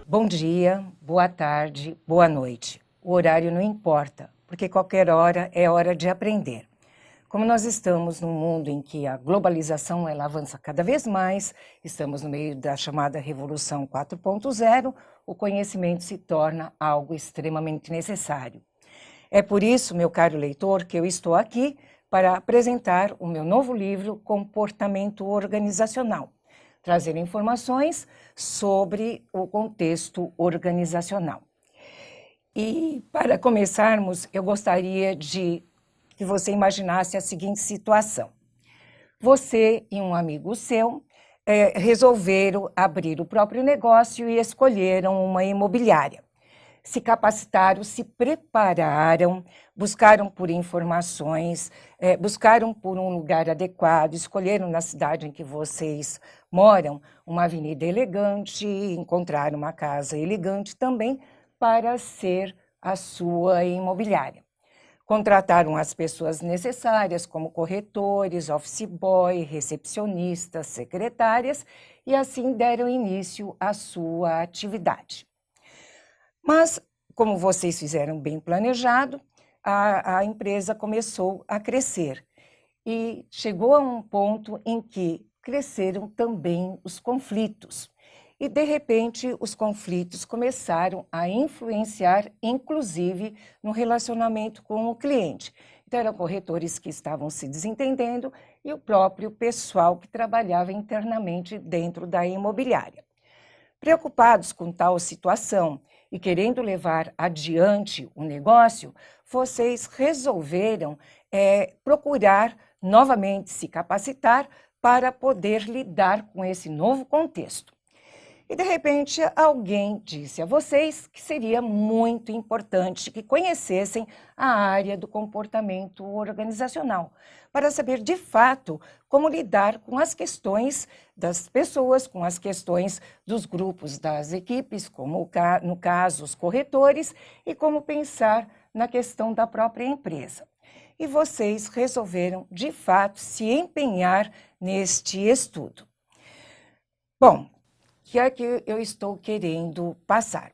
Bom dia, boa tarde, boa noite. O horário não importa, porque qualquer hora é hora de aprender. Como nós estamos num mundo em que a globalização ela avança cada vez mais, estamos no meio da chamada Revolução 4.0, o conhecimento se torna algo extremamente necessário. É por isso, meu caro leitor, que eu estou aqui para apresentar o meu novo livro Comportamento Organizacional, trazer informações sobre o contexto organizacional. E para começarmos, eu gostaria de que você imaginasse a seguinte situação. Você e um amigo seu resolveram abrir o próprio negócio e escolheram uma imobiliária. Se capacitaram, se prepararam, buscaram por informações, buscaram por um lugar adequado, escolheram na cidade em que vocês moram uma avenida elegante, encontraram uma casa elegante também para ser a sua imobiliária. Contrataram as pessoas necessárias, como corretores, office boy, recepcionistas, secretárias, e assim deram início à sua atividade. Mas, como vocês fizeram bem planejado, a empresa começou a crescer e chegou a um ponto em que cresceram também os conflitos. E, de repente, os conflitos começaram a influenciar, inclusive, no relacionamento com o cliente. Então, eram corretores que estavam se desentendendo e o próprio pessoal que trabalhava internamente dentro da imobiliária. Preocupados com tal situação e querendo levar adiante o negócio, vocês resolveram procurar novamente se capacitar para poder lidar com esse novo contexto. E, de repente, alguém disse a vocês que seria muito importante que conhecessem a área do comportamento organizacional, para saber, de fato, como lidar com as questões das pessoas, com as questões dos grupos, das equipes, como no caso os corretores, e como pensar na questão da própria empresa. E vocês resolveram, de fato, se empenhar neste estudo. Bom, o que é que eu estou querendo passar?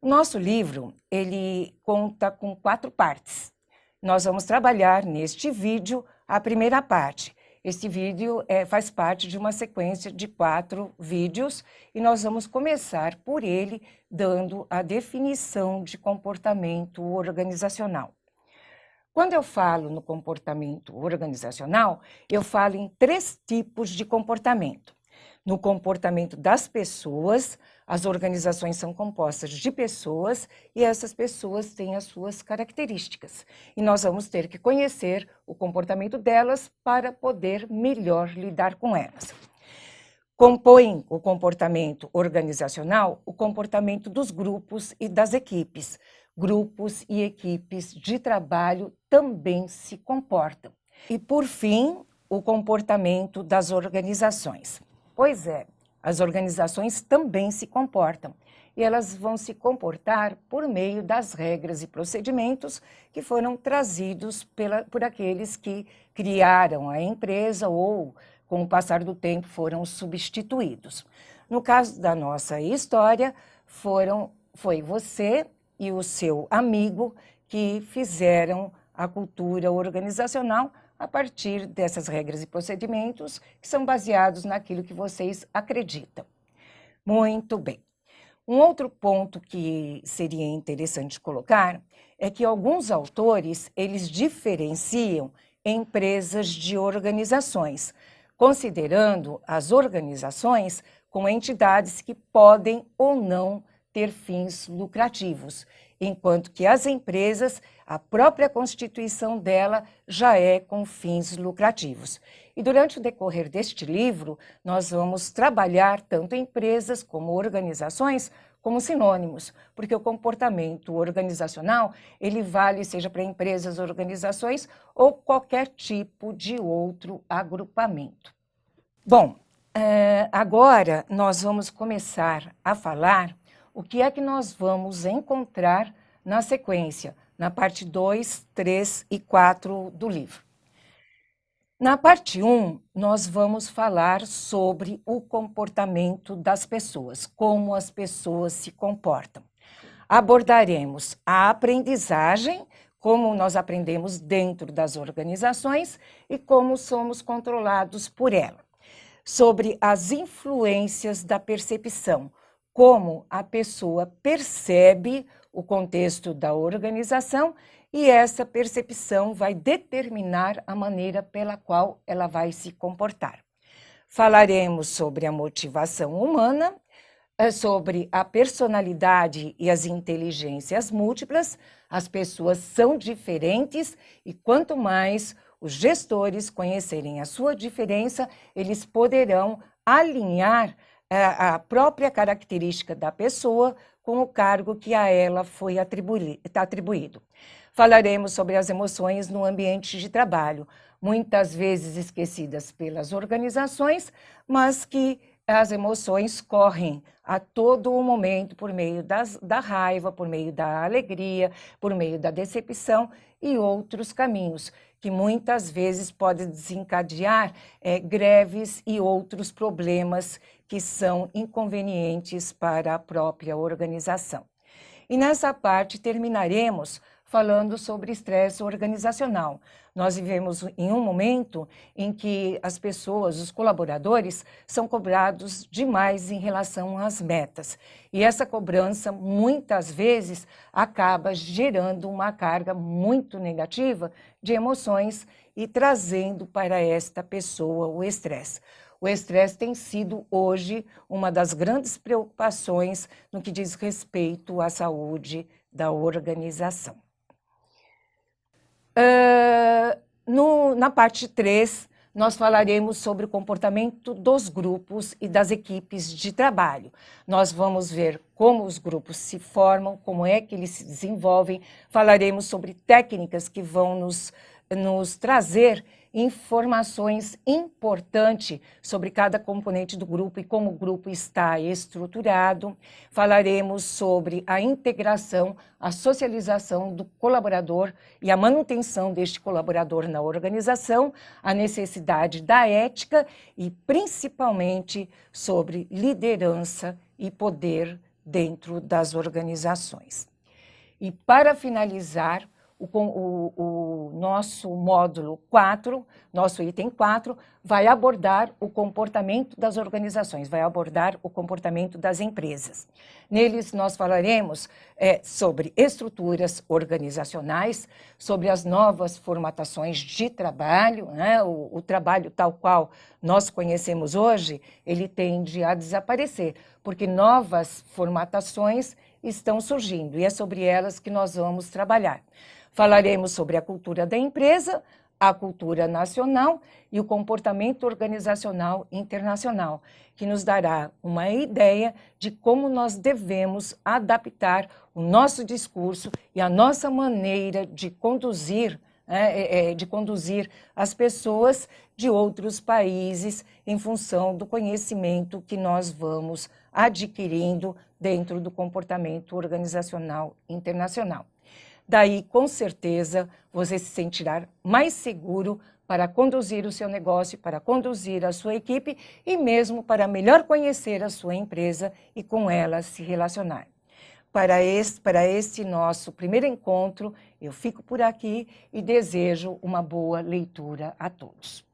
O nosso livro, ele conta com 4 partes. Nós vamos trabalhar neste vídeo a primeira parte. Este vídeo faz parte de uma sequência de 4 vídeos e nós vamos começar por ele, dando a definição de comportamento organizacional. Quando eu falo no comportamento organizacional, eu falo em 3 tipos de comportamento. No comportamento das pessoas, as organizações são compostas de pessoas e essas pessoas têm as suas características. E nós vamos ter que conhecer o comportamento delas para poder melhor lidar com elas. Compõem o comportamento organizacional o comportamento dos grupos e das equipes. Grupos e equipes de trabalho também se comportam. E, por fim, o comportamento das organizações. Pois é, as organizações também se comportam e elas vão se comportar por meio das regras e procedimentos que foram trazidos por aqueles que criaram a empresa ou, com o passar do tempo, foram substituídos. No caso da nossa história, foi você e o seu amigo que fizeram a cultura organizacional a partir dessas regras e procedimentos que são baseados naquilo que vocês acreditam. Muito bem. Um outro ponto que seria interessante colocar é que alguns autores, eles diferenciam empresas de organizações, considerando as organizações como entidades que podem ou não ter fins lucrativos, enquanto que as empresas, a própria constituição dela já é com fins lucrativos. E durante o decorrer deste livro, nós vamos trabalhar tanto empresas como organizações como sinônimos, porque o comportamento organizacional, ele vale seja para empresas, organizações ou qualquer tipo de outro agrupamento. Bom, agora nós vamos começar a falar o que é que nós vamos encontrar na sequência, na parte 2, 3 e 4 do livro. Na parte 1, nós vamos falar sobre o comportamento das pessoas, como as pessoas se comportam. Abordaremos a aprendizagem, como nós aprendemos dentro das organizações e como somos controlados por ela. Sobre as influências da percepção, como a pessoa percebe o contexto da organização e essa percepção vai determinar a maneira pela qual ela vai se comportar. Falaremos sobre a motivação humana, sobre a personalidade e as inteligências múltiplas. As pessoas são diferentes e quanto mais os gestores conhecerem a sua diferença, eles poderão alinhar a própria característica da pessoa com o cargo que a ela foi atribuído. Falaremos sobre as emoções no ambiente de trabalho, muitas vezes esquecidas pelas organizações, mas que as emoções correm a todo momento por meio da raiva, por meio da alegria, por meio da decepção e outros caminhos, que muitas vezes podem desencadear greves e outros problemas que são inconvenientes para a própria organização. E nessa parte terminaremos falando sobre estresse organizacional. Nós vivemos em um momento em que as pessoas, os colaboradores, são cobrados demais em relação às metas. E essa cobrança, muitas vezes, acaba gerando uma carga muito negativa de emoções e trazendo para esta pessoa o estresse. O estresse tem sido, hoje, uma das grandes preocupações no que diz respeito à saúde da organização. Na parte 3, nós falaremos sobre o comportamento dos grupos e das equipes de trabalho. Nós vamos ver como os grupos se formam, como é que eles se desenvolvem, falaremos sobre técnicas que vão nos trazer informações importantes sobre cada componente do grupo e como o grupo está estruturado. Falaremos sobre a integração, a socialização do colaborador e a manutenção deste colaborador na organização, a necessidade da ética e principalmente sobre liderança e poder dentro das organizações. E para finalizar, o nosso módulo 4, nosso item 4, vai abordar o comportamento das organizações, vai abordar o comportamento das empresas. Neles nós falaremos sobre estruturas organizacionais, sobre as novas formatações de trabalho, né? O trabalho tal qual nós conhecemos hoje, ele tende a desaparecer, porque novas formatações estão surgindo e é sobre elas que nós vamos trabalhar. Falaremos sobre a cultura da empresa, a cultura nacional e o comportamento organizacional internacional, que nos dará uma ideia de como nós devemos adaptar o nosso discurso e a nossa maneira de conduzir as pessoas de outros países em função do conhecimento que nós vamos adquirindo dentro do comportamento organizacional internacional. Daí, com certeza, você se sentirá mais seguro para conduzir o seu negócio, para conduzir a sua equipe e mesmo para melhor conhecer a sua empresa e com ela se relacionar. Para este nosso primeiro encontro, eu fico por aqui e desejo uma boa leitura a todos.